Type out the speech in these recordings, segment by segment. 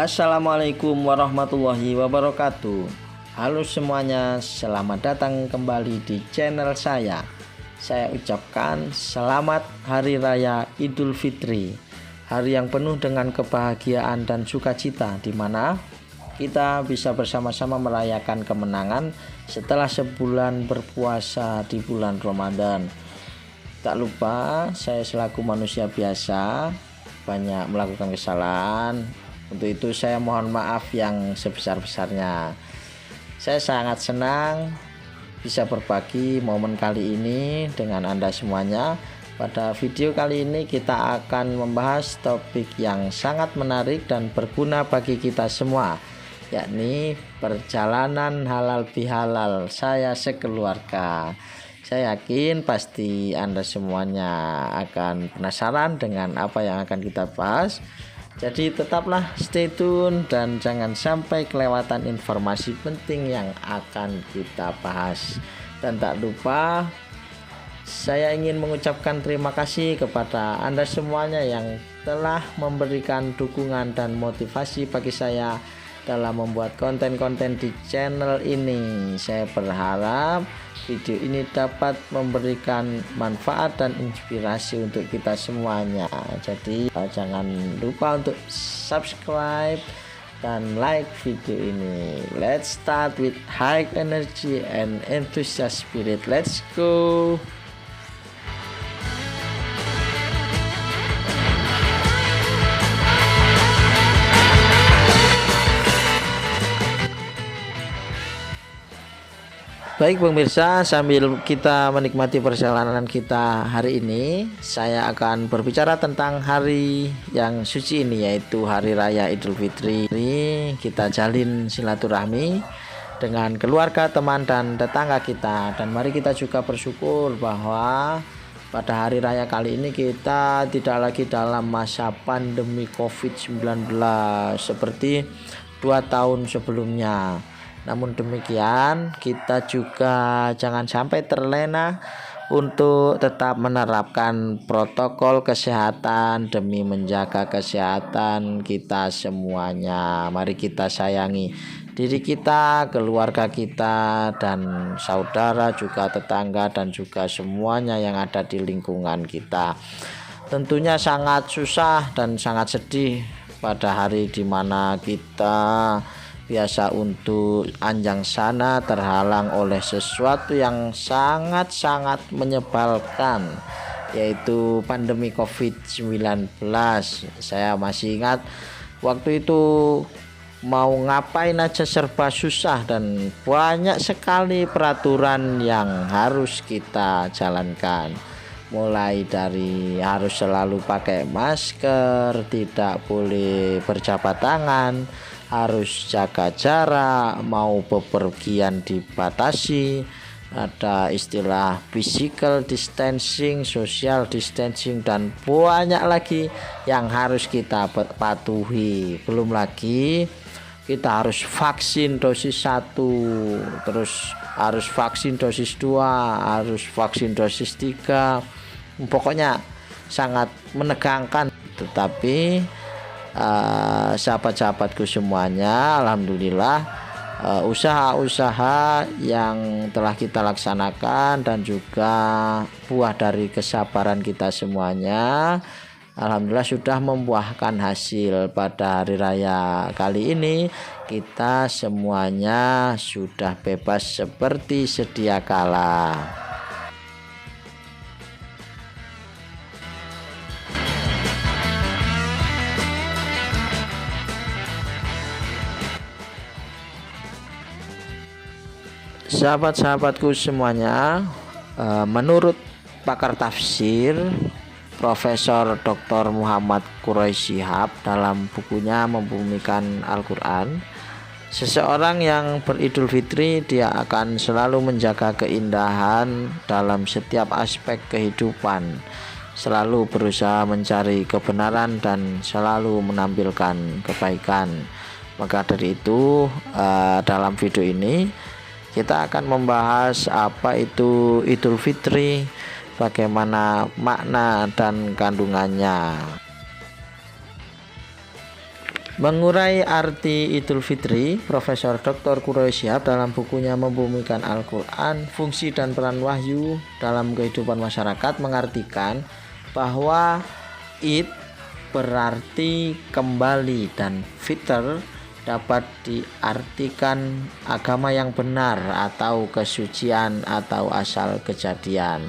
Assalamualaikum warahmatullahi wabarakatuh. Halo semuanya, selamat datang kembali di channel saya. Saya ucapkan selamat Hari Raya Idul Fitri, hari yang penuh dengan kebahagiaan dan sukacita, di mana kita bisa bersama-sama merayakan kemenangan setelah sebulan berpuasa di bulan Ramadan. Tak lupa, saya selaku manusia biasa banyak melakukan kesalahan. Untuk itu saya mohon maaf yang sebesar-besarnya. Saya sangat senang bisa berbagi momen kali ini dengan Anda semuanya. Pada video kali ini kita akan membahas topik yang sangat menarik dan berguna bagi kita semua, yakni perjalanan halal bihalal saya sekeluarga. Saya yakin pasti Anda semuanya akan penasaran dengan apa yang akan kita bahas. Jadi tetaplah stay tune dan jangan sampai kelewatan informasi penting yang akan kita bahas. Dan tak lupa, saya ingin mengucapkan terima kasih kepada Anda semuanya yang telah memberikan dukungan dan motivasi bagi saya dalam membuat konten-konten di channel ini. Saya berharap video ini dapat memberikan manfaat dan inspirasi untuk kita semuanya. Jadi jangan lupa untuk subscribe dan like video ini. Let's start with high energy and enthusiast spirit. Let's go. Baik pemirsa, sambil kita menikmati perjalanan kita hari ini, saya akan berbicara tentang hari yang suci ini, yaitu Hari Raya Idul Fitri. Kita jalin silaturahmi dengan keluarga, teman, dan tetangga kita. Dan mari kita juga bersyukur bahwa pada hari raya kali ini kita tidak lagi dalam masa pandemi COVID-19 seperti 2 tahun sebelumnya. Namun demikian, kita juga jangan sampai terlena untuk tetap menerapkan protokol kesehatan demi menjaga kesehatan kita semuanya. Mari kita sayangi diri kita, keluarga kita, dan saudara, juga tetangga, dan juga semuanya yang ada di lingkungan kita. Tentunya sangat susah dan sangat sedih pada hari dimana kita biasa untuk anjang sana terhalang oleh sesuatu yang sangat-sangat menyebalkan, yaitu pandemi COVID-19. Saya masih ingat waktu itu mau ngapain aja serba susah dan banyak sekali peraturan yang harus kita jalankan. Mulai dari harus selalu pakai masker, tidak boleh berjabat tangan, harus jaga jarak, mau bepergian dibatasi, ada istilah physical distancing, social distancing, dan banyak lagi yang harus kita patuhi. Belum lagi kita harus vaksin dosis 1, terus harus vaksin dosis 2, harus vaksin dosis 3. Pokoknya sangat menegangkan. Tetapi sahabat-sahabatku semuanya, alhamdulillah usaha-usaha yang telah kita laksanakan dan juga buah dari kesabaran kita semuanya, alhamdulillah sudah membuahkan hasil. Pada hari raya kali ini kita semuanya sudah bebas seperti sedia kala. Sahabat-sahabatku semuanya, menurut pakar tafsir Profesor Dr. Muhammad Quraisy Shihab dalam bukunya Membumikan Al-Quran, seseorang yang beridul fitri dia akan selalu menjaga keindahan dalam setiap aspek kehidupan, selalu berusaha mencari kebenaran dan selalu menampilkan kebaikan. Maka dari itu dalam video ini kita akan membahas apa itu Idul Fitri, bagaimana makna dan kandungannya. Mengurai arti Idul Fitri, Profesor Dr. Quraish Shihab dalam bukunya Membumikan Al-Quran, Fungsi dan Peran Wahyu dalam Kehidupan Masyarakat mengartikan bahwa Id berarti kembali dan fitr dapat diartikan agama yang benar atau kesucian atau asal kejadian.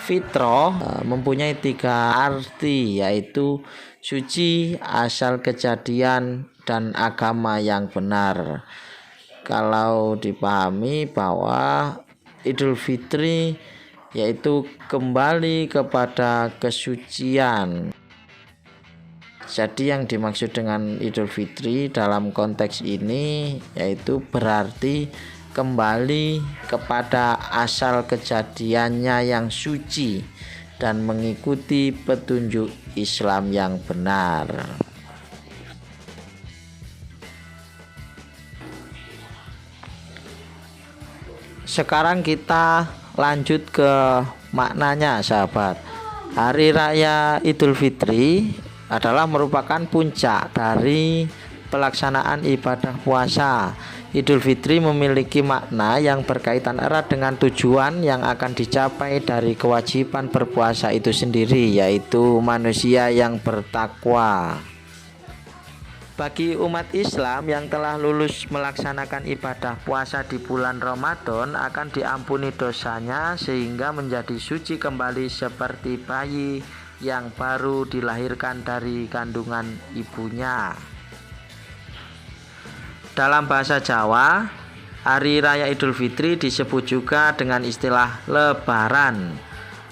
Fitrah mempunyai 3 arti, yaitu suci, asal kejadian, dan agama yang benar. Kalau dipahami bahwa Idul Fitri yaitu kembali kepada kesucian. Jadi yang dimaksud dengan Idul Fitri dalam konteks ini yaitu berarti kembali kepada asal kejadiannya yang suci dan mengikuti petunjuk Islam yang benar. Sekarang kita lanjut ke maknanya, sahabat. Hari Raya Idul Fitri adalah merupakan puncak dari pelaksanaan ibadah puasa. Idul Fitri memiliki makna yang berkaitan erat dengan tujuan yang akan dicapai dari kewajiban berpuasa itu sendiri, yaitu manusia yang bertakwa. Bagi umat Islam yang telah lulus melaksanakan ibadah puasa di bulan Ramadan akan diampuni dosanya sehingga menjadi suci kembali seperti bayi yang baru dilahirkan dari kandungan ibunya. Dalam bahasa Jawa, Hari Raya Idul Fitri disebut juga dengan istilah Lebaran.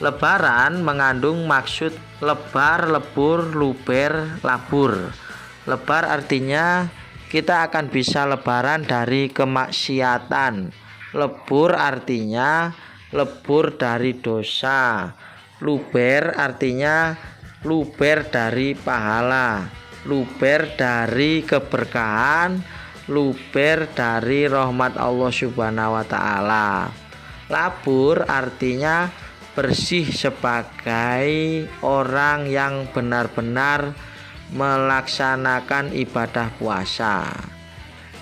Lebaran mengandung maksud lebar, lebur, luber, labur. Lebar artinya kita akan bisa lebaran dari kemaksiatan. Lebur artinya lebur dari dosa. Luber artinya luber dari pahala. Luber dari keberkahan. Luber dari rahmat Allah Subhanahu wa Ta'ala. Labur artinya bersih sebagai orang yang benar-benar melaksanakan ibadah puasa.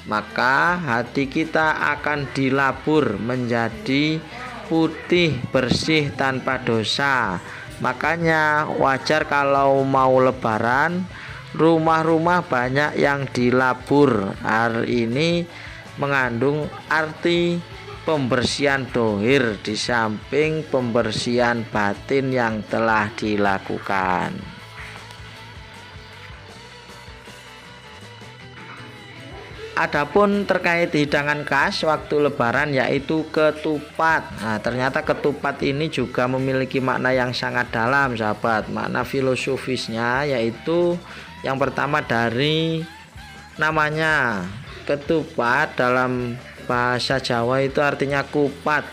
Maka hati kita akan dilabur menjadi putih bersih tanpa dosa. Makanya wajar kalau mau lebaran rumah-rumah banyak yang dilabur. Hari ini mengandung arti pembersihan dohir di samping pembersihan batin yang telah dilakukan. Adapun terkait hidangan khas waktu lebaran yaitu ketupat. Nah, ternyata ketupat ini juga memiliki makna yang sangat dalam, sahabat. Makna filosofisnya yaitu yang pertama dari namanya. Ketupat dalam bahasa Jawa itu artinya kupat,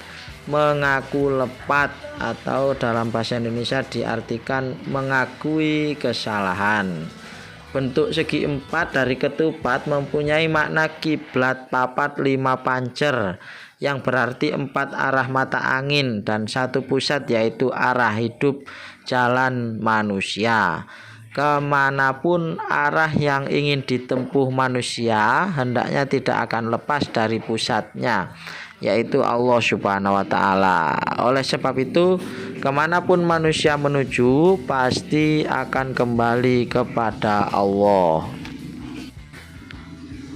mengaku lepat, atau dalam bahasa Indonesia diartikan mengakui kesalahan. Bentuk segi 4 dari ketupat mempunyai makna kiblat papat 5 pancer, yang berarti 4 arah mata angin dan 1 pusat, yaitu arah hidup jalan manusia. Kemanapun arah yang ingin ditempuh manusia hendaknya tidak akan lepas dari pusatnya, yaitu Allah Subhanahu wa Ta'ala. Oleh sebab itu, kemanapun manusia menuju pasti akan kembali kepada Allah.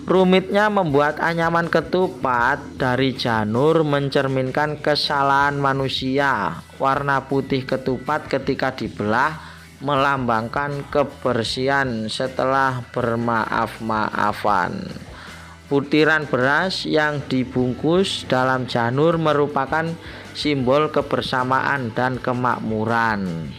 Rumitnya membuat anyaman ketupat dari janur mencerminkan kesalahan manusia. Warna putih ketupat ketika dibelah melambangkan kebersihan setelah bermaaf-maafan. Butiran beras yang dibungkus dalam janur merupakan simbol kebersamaan dan kemakmuran.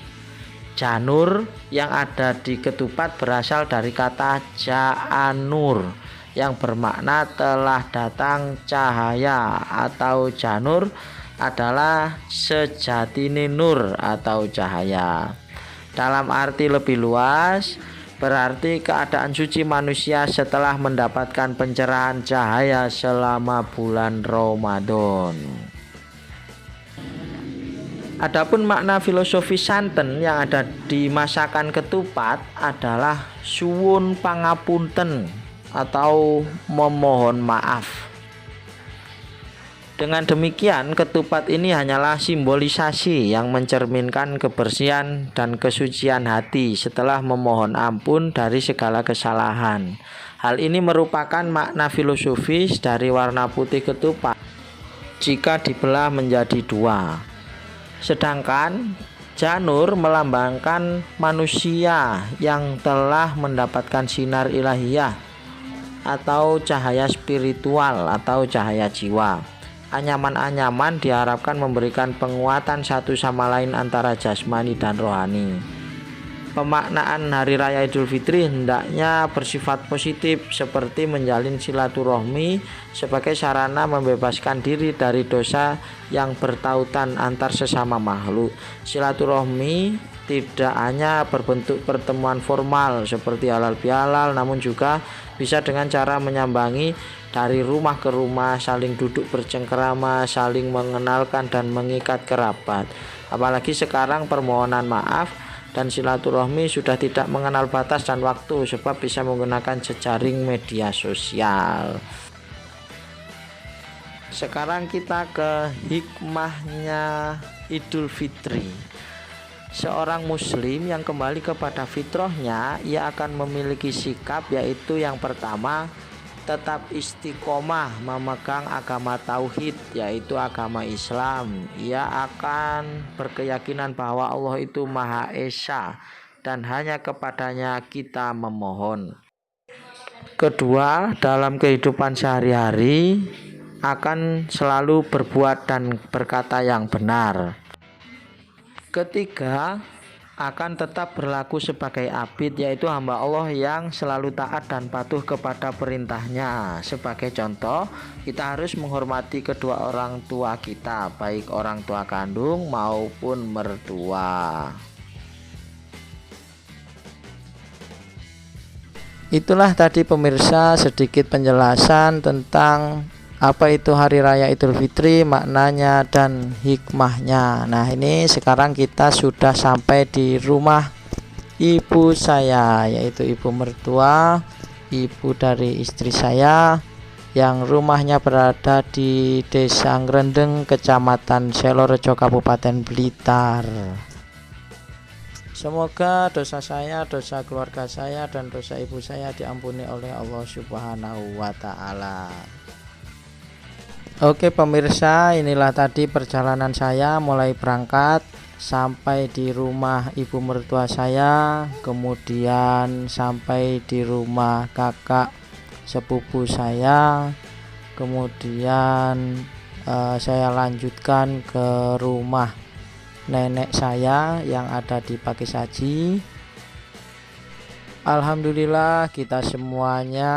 Janur yang ada di ketupat berasal dari kata ja'anur yang bermakna telah datang cahaya, atau janur adalah sejatine nur atau cahaya. Dalam arti lebih luas, berarti keadaan suci manusia setelah mendapatkan pencerahan cahaya selama bulan Ramadan. Adapun makna filosofi santen yang ada di masakan ketupat adalah suwun pangapunten atau memohon maaf. Dengan demikian, ketupat ini hanyalah simbolisasi yang mencerminkan kebersihan dan kesucian hati setelah memohon ampun dari segala kesalahan. Hal ini merupakan makna filosofis dari warna putih ketupat jika dibelah menjadi dua. Sedangkan janur melambangkan manusia yang telah mendapatkan sinar ilahiyah atau cahaya spiritual atau cahaya jiwa. Anyaman-anyaman diharapkan memberikan penguatan satu sama lain antara jasmani dan rohani. Pemaknaan Hari Raya Idul Fitri hendaknya bersifat positif seperti menjalin silaturahmi sebagai sarana membebaskan diri dari dosa yang bertautan antar sesama makhluk. Silaturahmi tidak hanya berbentuk pertemuan formal seperti halal bihalal, namun juga bisa dengan cara menyambangi dari rumah ke rumah, saling duduk bercengkerama, saling mengenalkan dan mengikat kerabat. Apalagi sekarang permohonan maaf dan silaturahmi sudah tidak mengenal batas dan waktu sebab bisa menggunakan jejaring media sosial. Sekarang kita ke hikmahnya Idul Fitri. Seorang muslim yang kembali kepada fitrahnya, ia akan memiliki sikap, yaitu yang pertama, tetap istiqomah memegang agama tauhid, yaitu agama Islam. Ia akan berkeyakinan bahwa Allah itu Maha Esa dan hanya kepadanya kita memohon. Kedua, dalam kehidupan sehari-hari akan selalu berbuat dan berkata yang benar. Ketiga, akan tetap berlaku sebagai abid, yaitu hamba Allah yang selalu taat dan patuh kepada perintahnya. Sebagai contoh, kita harus menghormati kedua orang tua kita, baik orang tua kandung maupun mertua. Itulah tadi pemirsa sedikit penjelasan tentang apa itu Hari Raya Idul Fitri, maknanya dan hikmahnya. Nah, ini sekarang kita sudah sampai di rumah ibu saya, yaitu ibu mertua, ibu dari istri saya, yang rumahnya berada di Desa Ngrendeng, Kecamatan Selorejo, Kabupaten Blitar. Semoga dosa saya, dosa keluarga saya, dan dosa ibu saya diampuni oleh Allah Subhanahu wa Ta'ala. Oke pemirsa, inilah tadi perjalanan saya mulai berangkat sampai di rumah ibu mertua saya, kemudian sampai di rumah kakak sepupu saya, kemudian saya lanjutkan ke rumah nenek saya yang ada di Pakisaji. Alhamdulillah kita semuanya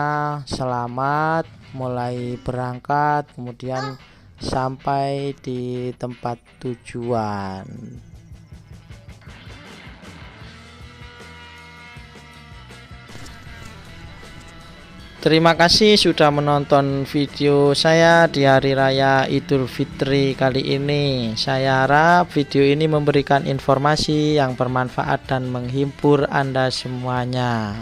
selamat mulai berangkat, kemudian sampai di tempat tujuan. Terima kasih sudah menonton video saya di Hari Raya Idul Fitri kali ini. Saya harap video ini memberikan informasi yang bermanfaat dan menghibur Anda semuanya.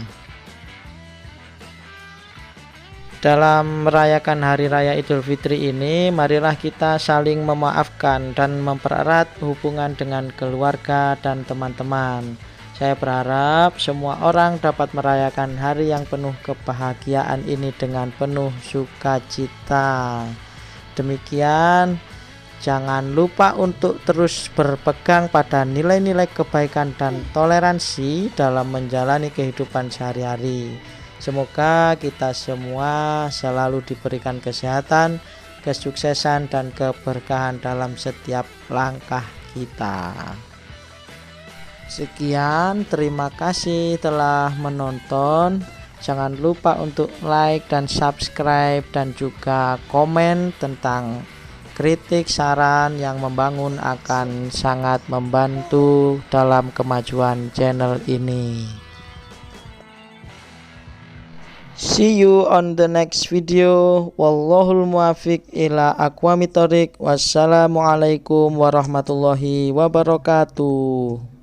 Dalam merayakan Hari Raya Idul Fitri ini, marilah kita saling memaafkan dan mempererat hubungan dengan keluarga dan teman-teman. Saya berharap semua orang dapat merayakan hari yang penuh kebahagiaan ini dengan penuh sukacita. Demikian, jangan lupa untuk terus berpegang pada nilai-nilai kebaikan dan toleransi dalam menjalani kehidupan sehari-hari. Semoga kita semua selalu diberikan kesehatan, kesuksesan, dan keberkahan dalam setiap langkah kita. Sekian, terima kasih telah menonton. Jangan lupa untuk like dan subscribe dan juga komen tentang kritik saran yang membangun akan sangat membantu dalam kemajuan channel ini. See you on the next video. Wallahul muwafiq ila aqwamit thoriq. Wassalamualaikum warahmatullahi wabarakatuh.